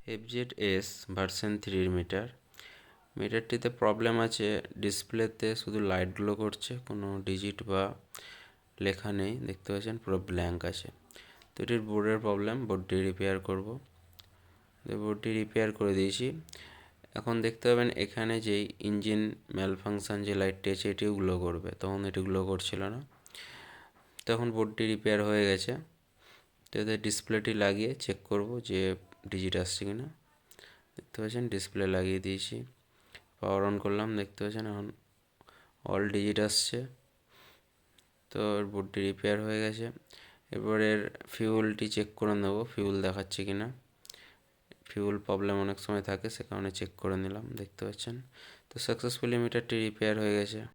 FZS version 3 meter. মিটারটিতে problem আছে, ডিসপ্লেতে শুধু লাইটগুলো করছে, কোনো ডিজিট বা লেখা নেই, দেখতে পাচ্ছেন পুরো ব্ল্যাঙ্ক আছে। তো এটির বোর্ডের প্রবলেম, বোর্ডটি রিপেয়ার করব। বোর্ডটি রিপেয়ার করে দিয়েছি। এখন দেখতে পাবেন এখানে যেই ইঞ্জিন ম্যালফাংশন যে লাইটটি আছে এটিও গ্লো করবে, তখন এটি গ্লো করছিল না। তখন বোর্ডটি রিপেয়ার হয়ে গেছে। তো এতে ডিসপ্লেটি লাগিয়ে চেক করব যে ডিজিট আসছে কিনা। দেখতে পাচ্ছেন ডিসপ্লে লাগিয়ে দিয়েছি, পাওয়ার অন করলাম, দেখতে পাচ্ছেন এখন অল ডিজিট আসছে। তো বোর্ডটি রিপেয়ার হয়ে গেছে। এরপরের ফিউলটি চেক করে নেব, ফিউল দেখাচ্ছে কিনা। ফিউল প্রবলেম অনেক সময় থাকে, সে কারণে চেক করে নিলাম, দেখতে পাচ্ছেন। তো সাকসেসফুলি মিটারটি রিপেয়ার হয়ে গেছে।